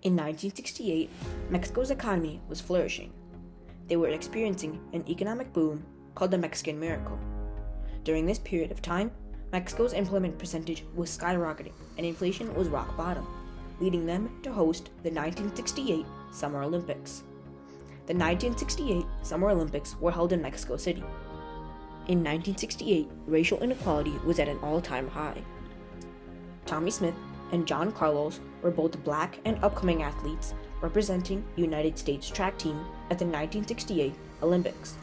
In 1968, Mexico's economy was flourishing. They were experiencing an economic boom called the Mexican Miracle. During this period of time, Mexico's employment percentage was skyrocketing and inflation was rock bottom, leading them to host the 1968 Summer Olympics. The 1968 Summer Olympics were held in Mexico City. In 1968, racial inequality was at an all-time high. Tommie Smith and John Carlos were both black and upcoming athletes representing the United States track team at the 1968 Olympics.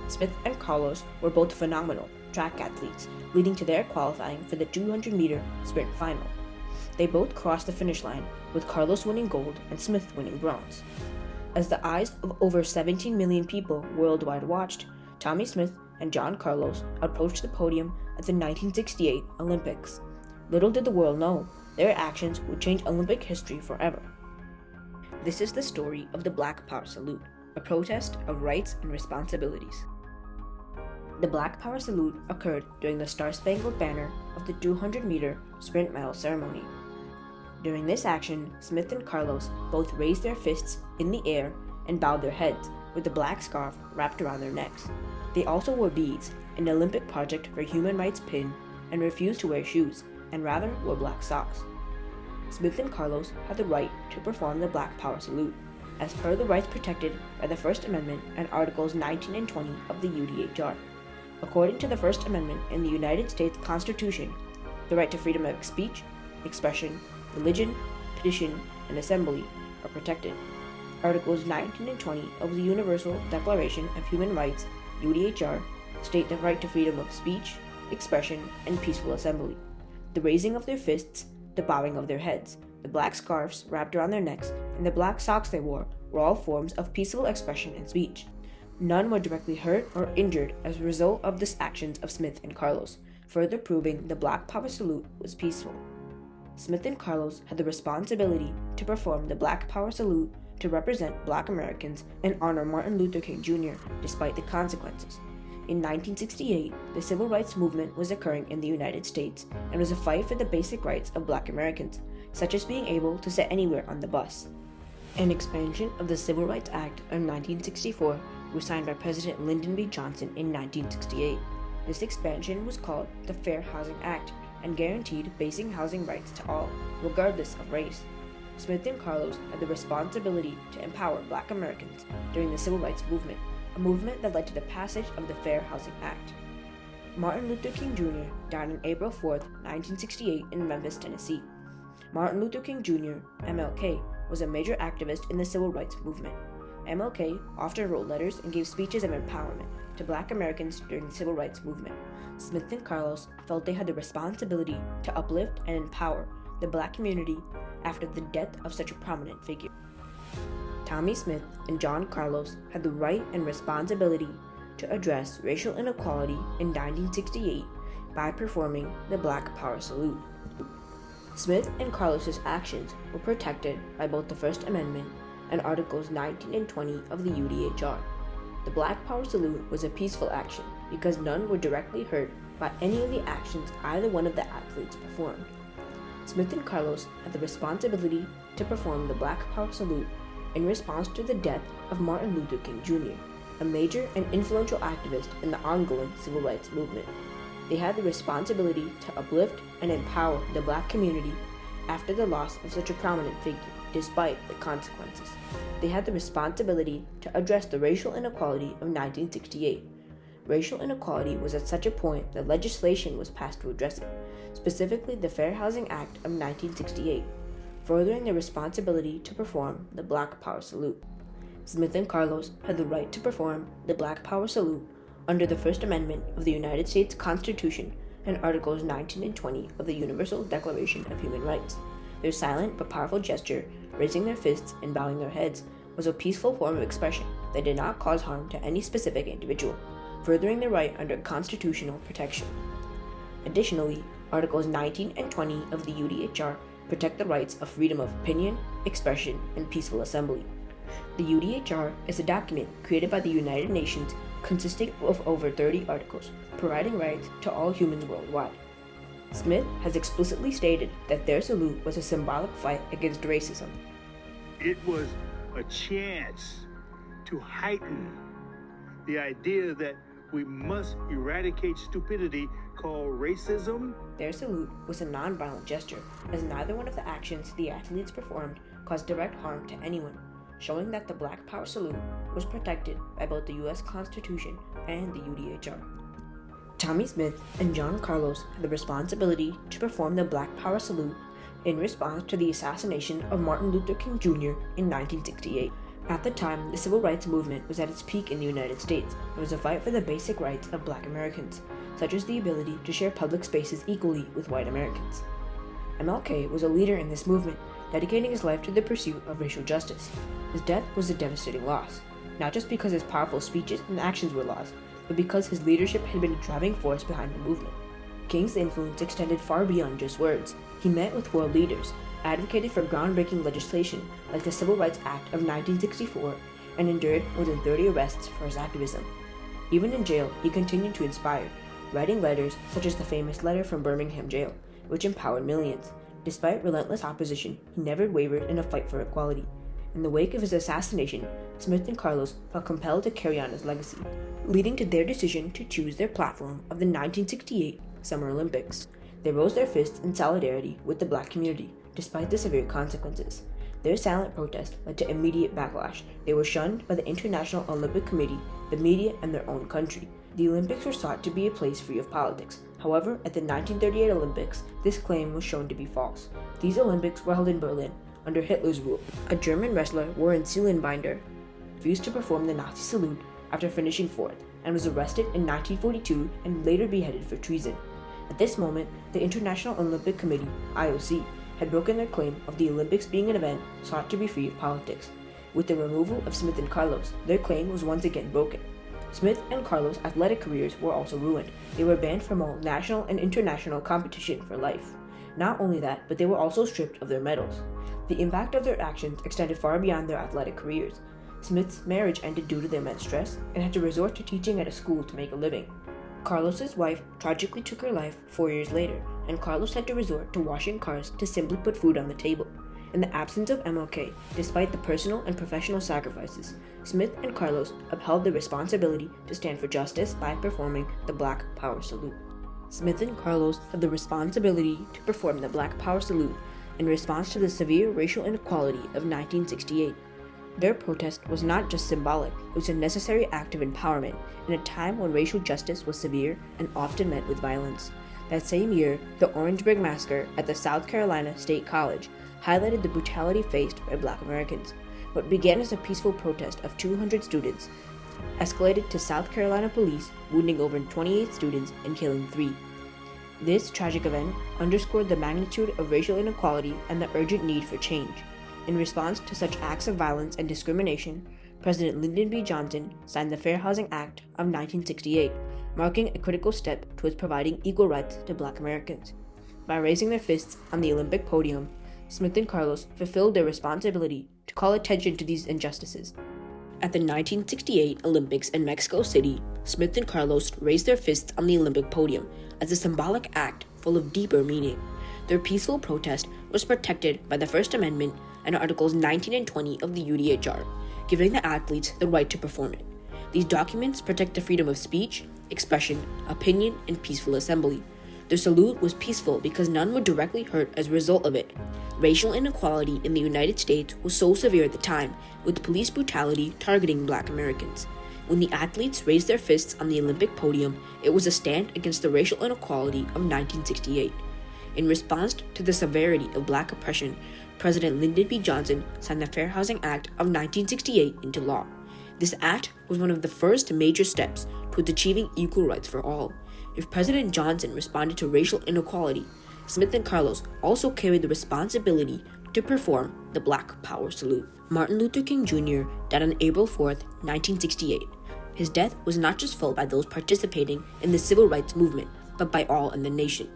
Smith and Carlos were both phenomenal track athletes, leading to their qualifying for the 200-meter sprint final. They both crossed the finish line, with Carlos winning gold and Smith winning bronze. As the eyes of over 17 million people worldwide watched, Tommie Smith and John Carlos approached the podium at the 1968 Olympics. Little did the world know, their actions would change Olympic history forever. This is the story of the Black Power Salute, a protest of rights and responsibilities. The Black Power Salute occurred during the Star-Spangled Banner of the 200-meter sprint medal ceremony. During this action, Smith and Carlos both raised their fists in the air and bowed their heads with the black scarf wrapped around their necks. They also wore beads, an Olympic Project for Human Rights pin, and refused to wear shoes, and rather wore black socks. Smith and Carlos had the right to perform the Black Power Salute, as per the rights protected by the First Amendment and Articles 19 and 20 of the UDHR. According to the First Amendment in the United States Constitution, the right to freedom of speech, expression, religion, petition, and assembly are protected. Articles 19 and 20 of the Universal Declaration of Human Rights, UDHR, state the right to freedom of speech, expression, and peaceful assembly. The raising of their fists, the bowing of their heads, the black scarves wrapped around their necks, and the black socks they wore were all forms of peaceful expression and speech. None were directly hurt or injured as a result of the actions of Smith and Carlos, further proving the Black Power Salute was peaceful. Smith and Carlos had the responsibility to perform the Black Power Salute to represent Black Americans and honor Martin Luther King Jr. despite the consequences. In 1968, the civil rights movement was occurring in the United States and was a fight for the basic rights of Black Americans, such as being able to sit anywhere on the bus. An expansion of the Civil Rights Act of 1964 was signed by President Lyndon B. Johnson in 1968. This expansion was called the Fair Housing Act and guaranteed basic housing rights to all, regardless of race. Smith and Carlos had the responsibility to empower Black Americans during the civil rights movement, a movement that led to the passage of the Fair Housing Act. Martin Luther King Jr. died on April 4, 1968 in Memphis, Tennessee. Martin Luther King Jr., MLK, was a major activist in the civil rights movement. MLK often wrote letters and gave speeches of empowerment to Black Americans during the civil rights movement. Smith and Carlos felt they had the responsibility to uplift and empower the Black community after the death of such a prominent figure. Tommie Smith and John Carlos had the right and responsibility to address racial inequality in 1968 by performing the Black Power Salute. Smith and Carlos's actions were protected by both the First Amendment and Articles 19 and 20 of the UDHR. The Black Power Salute was a peaceful action because none were directly hurt by any of the actions either one of the athletes performed. Smith and Carlos had the responsibility to perform the Black Power Salute in response to the death of Martin Luther King Jr., a major and influential activist in the ongoing civil rights movement. They had the responsibility to uplift and empower the Black community after the loss of such a prominent figure, despite the consequences. They had the responsibility to address the racial inequality of 1968. Racial inequality was at such a point that legislation was passed to address it, specifically the Fair Housing Act of 1968, furthering their responsibility to perform the Black Power Salute. Smith and Carlos had the right to perform the Black Power Salute under the First Amendment of the United States Constitution and Articles 19 and 20 of the Universal Declaration of Human Rights. Their silent but powerful gesture, raising their fists and bowing their heads, was a peaceful form of expression that did not cause harm to any specific individual, furthering their right under constitutional protection. Additionally, Articles 19 and 20 of the UDHR protect the rights of freedom of opinion, expression, and peaceful assembly. The UDHR is a document created by the United Nations consisting of over 30 articles, providing rights to all humans worldwide. Smith has explicitly stated that their salute was a symbolic fight against racism. It was a chance to heighten the idea that we must eradicate stupidity called racism. Their salute was a non-violent gesture, as neither one of the actions the athletes performed caused direct harm to anyone, showing that the Black Power salute was protected by both the U.S. Constitution and the UDHR. Tommie Smith and John Carlos had the responsibility to perform the Black Power salute in response to the assassination of Martin Luther King Jr. in 1968. At the time, the civil rights movement was at its peak in the United States. It was a fight for the basic rights of Black Americans, such as the ability to share public spaces equally with white Americans. MLK was a leader in this movement, dedicating his life to the pursuit of racial justice. His death was a devastating loss, not just because his powerful speeches and actions were lost, but because his leadership had been a driving force behind the movement. King's influence extended far beyond just words. He met with world leaders, advocated for groundbreaking legislation like the Civil Rights Act of 1964, and endured more than 30 arrests for his activism. Even in jail, he continued to inspire, writing letters such as the famous letter from Birmingham jail, which empowered millions. Despite relentless opposition, he never wavered in a fight for equality. In the wake of his assassination, Smith and Carlos felt compelled to carry on his legacy, leading to their decision to choose their platform of the 1968 Summer Olympics. They rose their fists in solidarity with the Black community, despite the severe consequences. Their silent protest led to immediate backlash. They were shunned by the International Olympic Committee, the media, and their own country. The Olympics were sought to be a place free of politics. However, at the 1938 Olympics, this claim was shown to be false. These Olympics were held in Berlin, under Hitler's rule. A German wrestler, Warren Seelenbinder, refused to perform the Nazi salute after finishing fourth, and was arrested in 1942 and later beheaded for treason. At this moment, the International Olympic Committee, IOC, had broken their claim of the Olympics being an event sought to be free of politics. With the removal of Smith and Carlos, their claim was once again broken. Smith and Carlos' athletic careers were also ruined. They were banned from all national and international competition for life. Not only that, but they were also stripped of their medals. The impact of their actions extended far beyond their athletic careers. Smith's marriage ended due to the immense stress, and had to resort to teaching at a school to make a living. Carlos's wife tragically took her life 4 years later, and Carlos had to resort to washing cars to simply put food on the table. In the absence of MLK, despite the personal and professional sacrifices, Smith and Carlos upheld their responsibility to stand for justice by performing the Black Power salute. Smith and Carlos had the responsibility to perform the Black Power salute in response to the severe racial inequality of 1968. Their protest was not just symbolic, it was a necessary act of empowerment in a time when racial justice was severe and often met with violence. That same year, the Orangeburg Massacre at the South Carolina State College highlighted the brutality faced by Black Americans. What began as a peaceful protest of 200 students escalated to South Carolina police wounding over 28 students and killing 3. This tragic event underscored the magnitude of racial inequality and the urgent need for change. In response to such acts of violence and discrimination, President Lyndon B. Johnson signed the Fair Housing Act of 1968, marking a critical step towards providing equal rights to Black Americans. By raising their fists on the Olympic podium, Smith and Carlos fulfilled their responsibility to call attention to these injustices. At the 1968 Olympics in Mexico City, Smith and Carlos raised their fists on the Olympic podium as a symbolic act full of deeper meaning. Their peaceful protest was protected by the First Amendment and Articles 19 and 20 of the UDHR, giving the athletes the right to perform it. These documents protect the freedom of speech, expression, opinion, and peaceful assembly. Their salute was peaceful because none were directly hurt as a result of it. Racial inequality in the United States was so severe at the time, with police brutality targeting Black Americans. When the athletes raised their fists on the Olympic podium, it was a stand against the racial inequality of 1968. In response to the severity of Black oppression, President Lyndon B. Johnson signed the Fair Housing Act of 1968 into law. This act was one of the first major steps towards achieving equal rights for all. If President Johnson responded to racial inequality, Smith and Carlos also carried the responsibility to perform the Black Power salute. Martin Luther King Jr. died on April 4, 1968. His death was not just felt by those participating in the civil rights movement, but by all in the nation.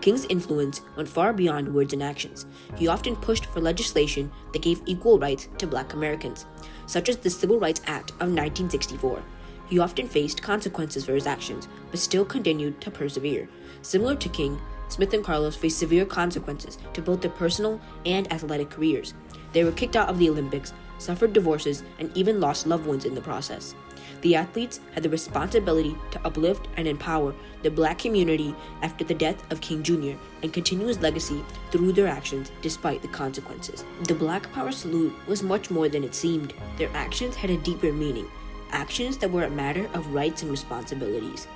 King's influence went far beyond words and actions. He often pushed for legislation that gave equal rights to Black Americans, such as the Civil Rights Act of 1964. He often faced consequences for his actions, but still continued to persevere. Similar to King, Smith and Carlos faced severe consequences to both their personal and athletic careers. They were kicked out of the Olympics, suffered divorces, and even lost loved ones in the process. The athletes had the responsibility to uplift and empower the Black community after the death of King Jr. and continue his legacy through their actions despite the consequences. The Black Power salute was much more than it seemed. Their actions had a deeper meaning, actions that were a matter of rights and responsibilities.